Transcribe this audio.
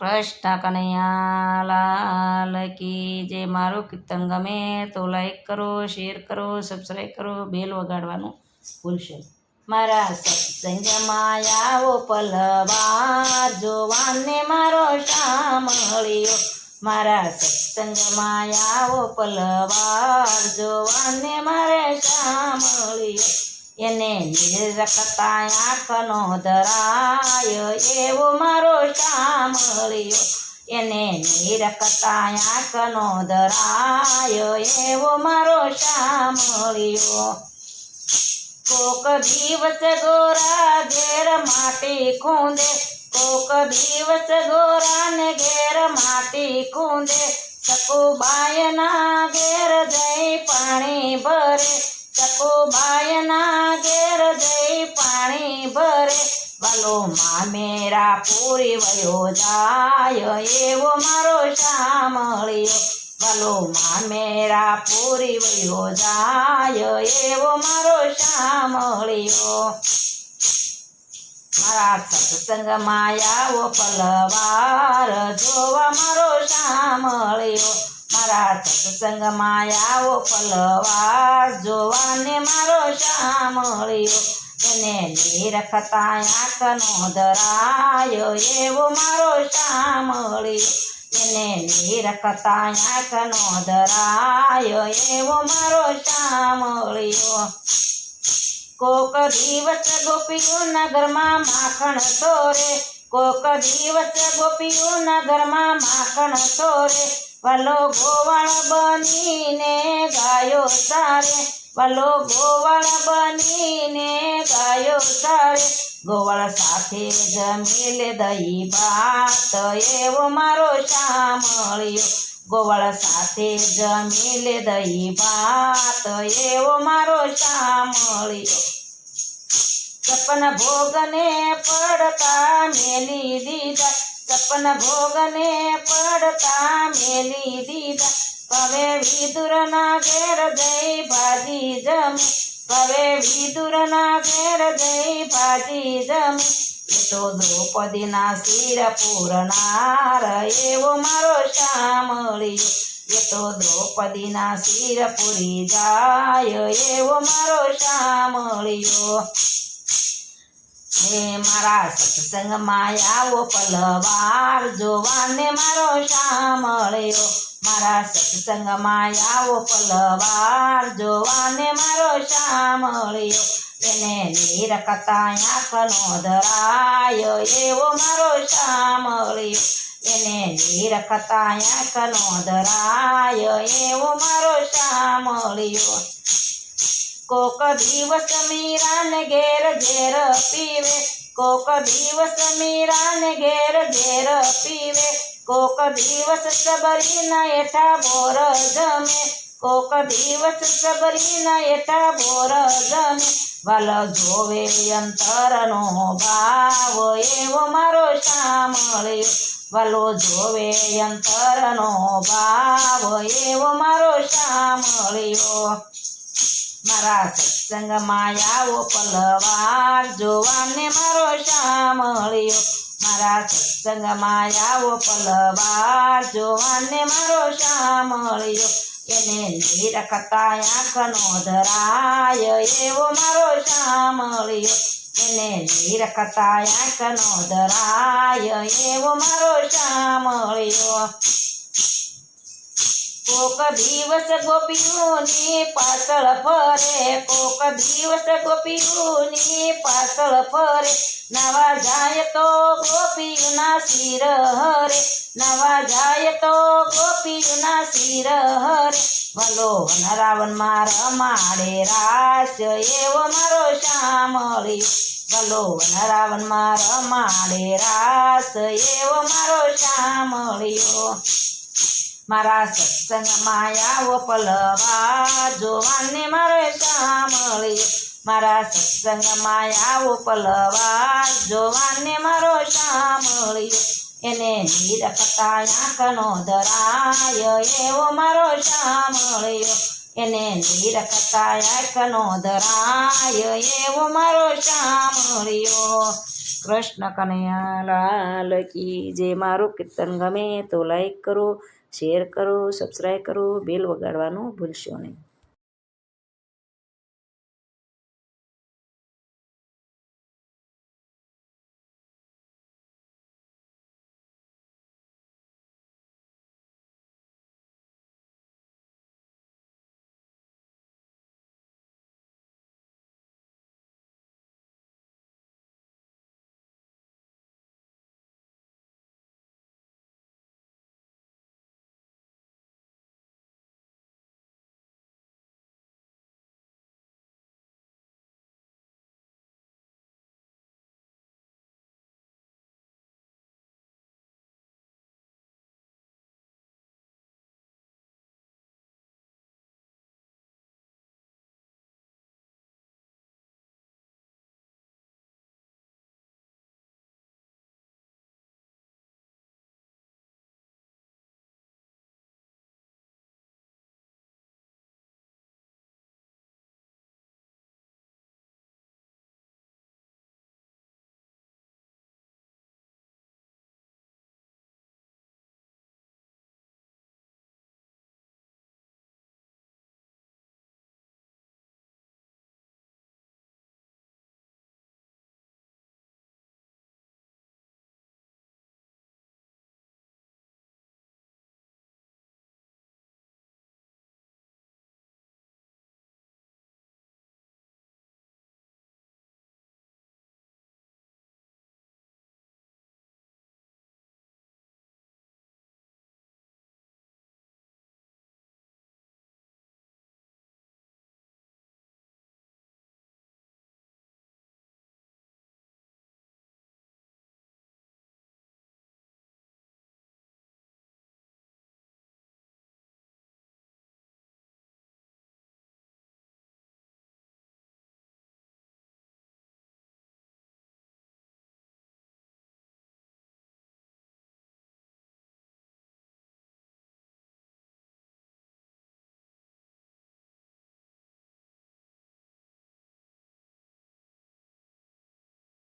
કૃષ્ણ કનૈયા લાલ કી જે મારું કીર્તન ગમે તો લાઈક કરો, શેર કરો, સબસ્ક્રાઈબ કરો, બેલ વગાડવાનું ભૂલશો. મારા સત્સંગમાં આવો પલવાર જોવાને મારો શામળિયો. મારા સત્સંગમાં આવો પલવાર જોવાને મારે શામળિયો. એને નિરખતા આંખનો ધરાય એવો મારો શામળિયો. એને નિરખતા આંખનો ધરાય એવો મારો શામળિયો. કોક દિવસ ગોરા ઘેર માટી ખૂંદે, કોક દિવસ ગોરાને ઘેર માટી ખૂંદે. સકુબાયના ઘેર જઈ પાણી ભરે, સકુબાયના ઘેર જઈ પાણી ભરે. વાલો મામેરા પૂરી વયો જાય એવો મારો શામળિયો. વાલો મામેરા પૂરી વયો જાય એવો મારો શામળિયો. મારા સત્સંગમાં આવો પલવાર જોવા મારો શામળિયો. મારા સત્સંગમાં આવો પલવાર જોવાને મારો શામળિયો. એને નિરખતા આંખનો ધરાય એવો મારો શામળિયો. એને નિરખતા આંખનો ધરાય એવો મારો શામળિયો. કોક દિવસ ગોપીઓના ઘરમાં માખણ ચોરે, કોક દિવસ ગોપીઓના ઘરમાં માખણ ચોરે. વાલો ગોવાળ બનીને ગાયો સારે, વાલો ગોવાળ બનીને ગાયો સારે. ગોવાળ સાથે જમી લે દહીં ભાત એવો મારો શામળિયો. ગોવાળ સાથે જમી લે દહીં ભાત એવો મારો શામળિયો. સપન ભોગને પડતા મેલી દીધા, સપન ભોગને પડતા મેલી દીધા. હવે વિદુરના ઘેર જઈ ભાજી જમે, હવે વિદુરના ઘેર જઈ ભાજી જમે. એ તો દ્રૌપદીના શિર પૂરનાર એવો મારો શામળિયો. એ તો દ્રૌપદીના શિર પૂરી જાય એવો મારો શામળિયો. હે મારા સત્સંગમાં આવો પલવાર જોવાને મારો શામળિયો. મારા સત્સંગમાં આવો પલવાર જોવાને મારો શામળિયો. એને નિરખતા આંખનો ધરાય એવો મારો શામળિયો. એને નિરખતા આંખનો ધરાય એવો મારો શામળિયો. કોક દિવસ મીરાને ઘેર ઝેર પીવે, કોક દિવસ મીરાને ઘેર ઝેર પીવે. કોક દિવસ સબરીના હેઠા બોર જમે, કોક દિવસ સબરીના હેઠા બોર જમે. વાલ જોવે અંતરનો ભાવ એવો મારો શામળિયો. વાલો જોવે અંતરનો ભાવ એવો મારો શામળિયો. મારા સત્સંગમાં આવો પલવાર જોવાને મારો શામળિયો. મારા સત્સંગમાં આવો પલવાર જોવાને મારો શામળિયો. એને નિરખતા આંખનો ધરાય એવો મારો શામળિયો. એને નિરખતા આંખનો ધરાય એવો મારો શામળિયો. કોક દિવસ ગોપીઓની પાછળ ફરે, કોક દિવસ ગોપીઓની પાછળ ફરે. નવા જાય તો ગોપીઓના શિર હરે, નવા જાય તો ગોપીઓના શિર હરે. ભલો વનરાવનમાં રમાડે રાસ એવો મારો શામળિયો. ભલો વનરાવનમાં રમાડે રાસ એવો મારો શામળિયો. મારા સત્સંગમાં આવો પલવાર જોવાને મારો શામળિયો. મારા સત્સંગમાં આવો પલવાર જોવાને મારો શામળિયો. એને નિરખતા આંખનો ધરાય એવો મારો શામળિયો. એને નિરખતા આંખનો ધરાય એવો મારો શામળિયો. કૃષ્ણ કનૈયા લાલ કી જે. મારું કીર્તન ગમે તો લાઈક કરો, શેર કરો, સબસ્ક્રાઈબ કરો, બેલ વગાડવાનું ભૂલશો નહીં.